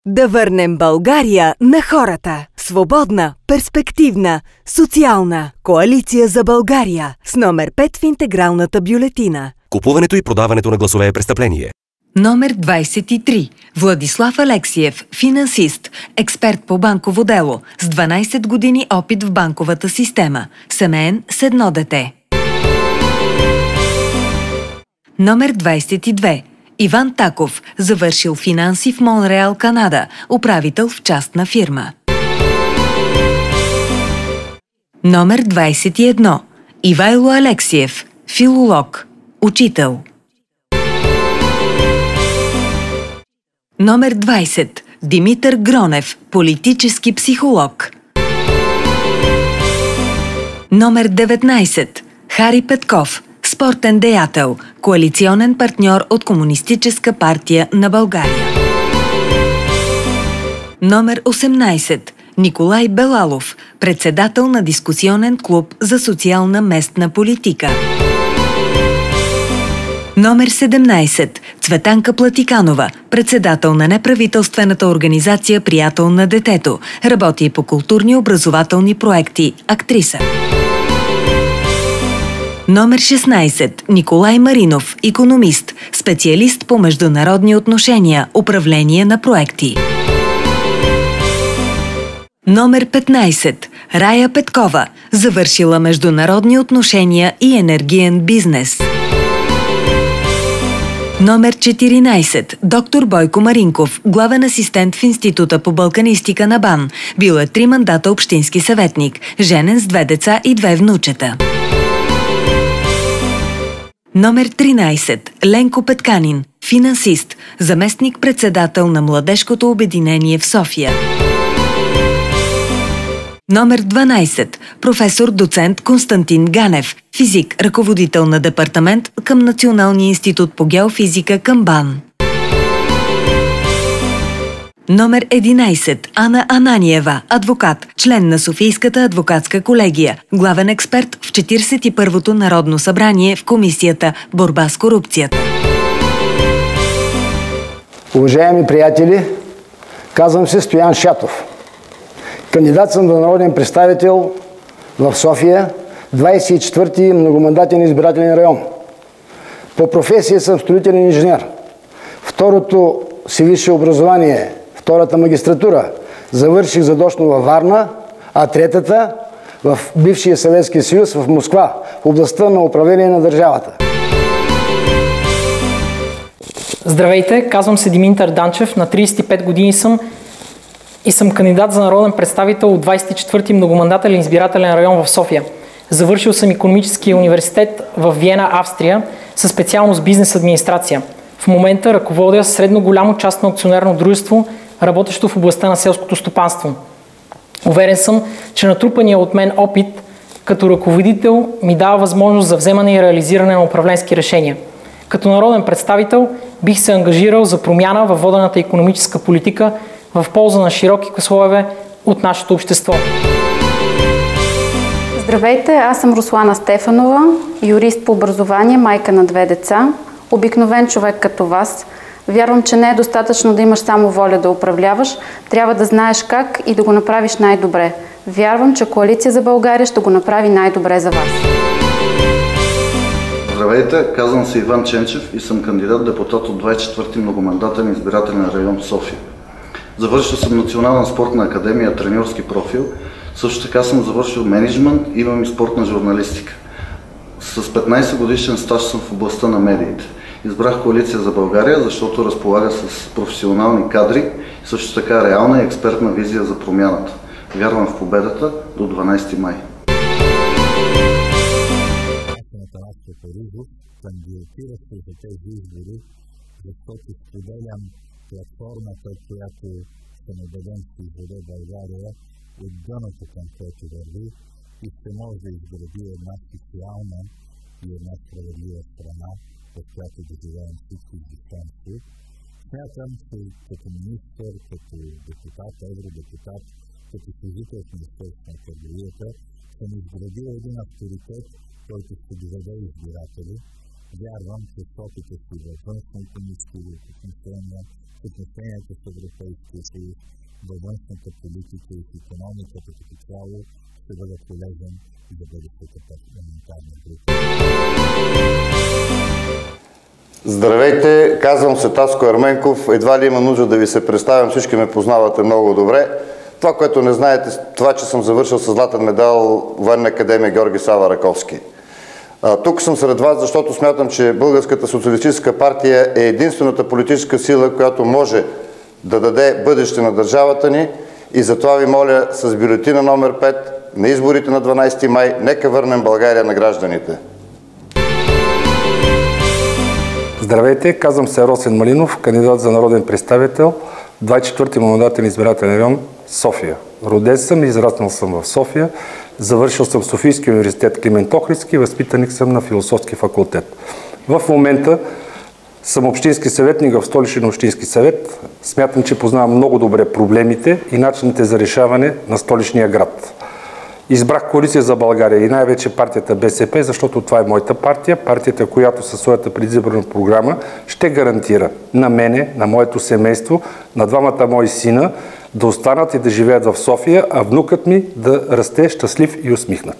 Да върнем България на хората. Свободна, перспективна, социална. Коалиция за България с номер 5 в интегралната бюлетина. Купуването и продаването на гласове е престъпление. Номер 23. Владислав Алексиев, финансист, експерт по банково дело, с 12 години опит в банковата система, семеен с 1 дете. Номер 22. Иван Таков, завършил финанси в Монреал, Канада, управител в частна фирма. Номер 21. Ивайло Алексиев, филолог, учител. Номер 20. Димитър Гронев, политически психолог. Номер 19. Хари Петков, спортен деятел, коалиционен партньор от Комунистическа партия на България. Номер 18. Николай Белалов, председател на дискусионен клуб за социална местна политика. Номер 17. Цветанка Платиканова, председател на неправителствената организация Приятел на детето, работи по културни образователни проекти, актриса. Номер 16. Николай Маринов, икономист, специалист по международни отношения, управление на проекти. Номер 15. Рая Петкова, завършила международни отношения и енергиен бизнес. Номер 14. Доктор Бойко Маринков, главен асистент в Института по балканистика на БАН. Бил е 3 мандата общински съветник, женен с 2 деца и 2 внучета. Номер 13. Ленко Петканин, финансист, заместник-председател на Младежкото обединение в София. Номер 12. Професор доцент Константин Ганев, физик, ръководител на департамент към Националния институт по геофизика към БАН. Номер 11. Ана Ананиева, адвокат, член на Софийската адвокатска колегия, главен експерт в 41-то Народно събрание в Комисията Борба с корупцията. Уважаеми приятели, казвам се Стоян Шатов. Кандидат съм за народен представител в София, 24-ти многомандатен избирателен район. По професия съм строителен инженер. Второто си висше образование, втората магистратура, завърших задочно във Варна, а третата в бившия Съветски съюз в Москва, в областта на управление на държавата. Здравейте, казвам се Димитър Данчев, на 35 години съм и съм кандидат за народен представител от 24-ти многомандателен избирателен район в София. Завършил съм икономическия университет в Виена, Австрия, със специалност бизнес администрация. В момента ръководя средно голямо частно акционерно дружество, работещо в областта на селското стопанство. Уверен съм, че натрупания от мен опит като ръководител ми дава възможност за вземане и реализиране на управленски решения. Като народен представител бих се ангажирал за промяна във водената икономическа политика в полза на широки слоеве от нашето общество. Здравейте, аз съм Руслана Стефанова, юрист по образование, майка на 2 деца, обикновен човек като вас. Вярвам, че не е достатъчно да имаш само воля да управляваш, трябва да знаеш как и да го направиш най-добре. Вярвам, че Коалиция за България ще го направи най-добре за вас. Здравейте, казвам се Иван Ченчев и съм кандидат депутат от 24-ти многомандатен избирателен район София. Завършил съм Национална спортна академия, треньорски профил. Също така съм завършил мениджмънт, имам и спортна журналистика. С 15 годишен стаж съм в областта на медиите. Избрах Коалиция за България, защото разполага с професионални кадри, също така реална и експертна визия за промяната. Вярвам в победата до 12 май. Кандидатира се за тези избори, защото споделям платформата, която ще не дадем да изведе България от дъното, към което върви и ще може да изгради една социална и една справедлива страна, в която да живеем всички existenci. Смятам, че като министър, като депутат, евродепутат, като служител в Министерството на търговията, съм изградил един авторитет, който ще доведе избиратели. Вярвам, че стоките си във външно-икономически отношения отношенията с Европейския съюз, във външната политика и в икономиката като цяло ще бъде полезен за бъдещата парламентарна група. Здравейте, казвам се Таско Ерменков. Едва ли има нужда да ви се представям, всички ме познавате много добре. Това, което не знаете, това, че съм завършил с златен медал Военна академия Георги Сава Раковски. Тук съм сред вас, защото смятам, че Българската социалистическа партия е единствената политическа сила, която може да даде бъдеще на държавата ни, и затова ви моля с бюлетина номер 5 на изборите на 12 май, нека върнем България на гражданите. Здравейте, казвам се Росен Малинов, кандидат за народен представител, 24-ти мандатен избирателен район София. Роден съм и израснал съм в София, завършил съм Софийския университет Климент Охридски, възпитаник съм на философски факултет. В момента съм общински съветник в Столичен общински съвет. Смятам, че познавам много добре проблемите и начините за решаване на столичния град. Избрах Коалиция за България и най-вече партията БСП, защото това е моята партия, партията, която със своята предизборна програма ще гарантира на мене, на моето семейство, на двамата мои сина да останат и да живеят в София, а внукът ми да расте щастлив и усмихнат.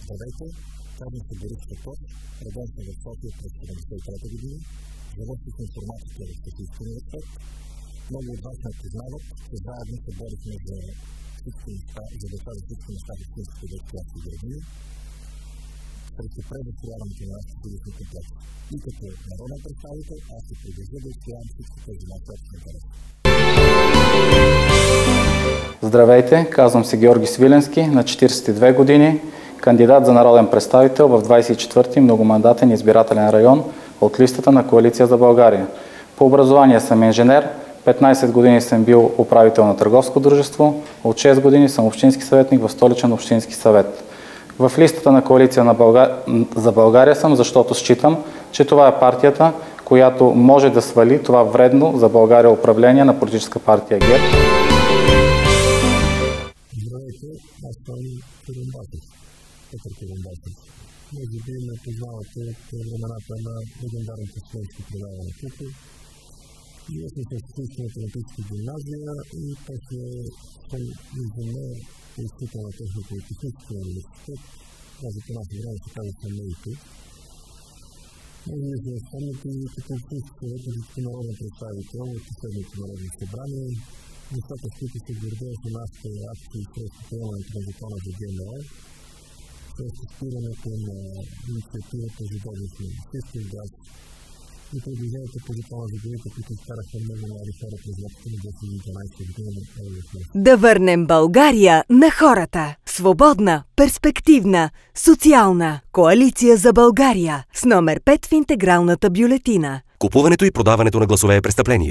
Здравейте, казвам се Борис Петков, роден съм в София през 1973 година, завърших информатика в Софийския университет. Много от вас ме познават, че заедно се борихме за всички неща, за да кажа всички неща в истинските детски градини. Срещу предостояването на нашите жилищни комплекси. И като народен представител, аз се продължа да изстоявам всички тези наши общи интереси. Здравейте, казвам се Георги Свиленски, на 42 години, кандидат за народен представител в 24-ти многомандатен избирателен район от листата на Коалиция за България. По образование съм инженер, 15 години съм бил управител на търговско дружество, от 6 години съм общински съветник в Столичен общински съвет. В листата на Коалиция за България съм, защото считам, че това е партията, която може да свали това вредно за България управление на политическа партия ГЕРБ. Здравейте, аз съм Кирумбатов, Петър Кирумбатов. Може би ме познавате от времената на легендарните студентски предавания Купи. И аз съм с Софийска математическа гимназия и после съм измене института на техника и техническия университет. Аз за това време се казва съм МЕИТИ. Може да се спомняте и като общински съветник и като народен представител от последното народно събрание. Нещата, с които се гордея са нашите акции срещу приемането на закона за ГМО, срещу спирането на инициативата за добив на шистов газ и предложението по закона за горите, които изкараха много млади хора през лятото на 2012 година. Да върнем България на хората. Свободна, перспективна, социална. Коалиция за България с номер 5 в интегралната бюлетина. Купуването и продаването на гласове е престъпление.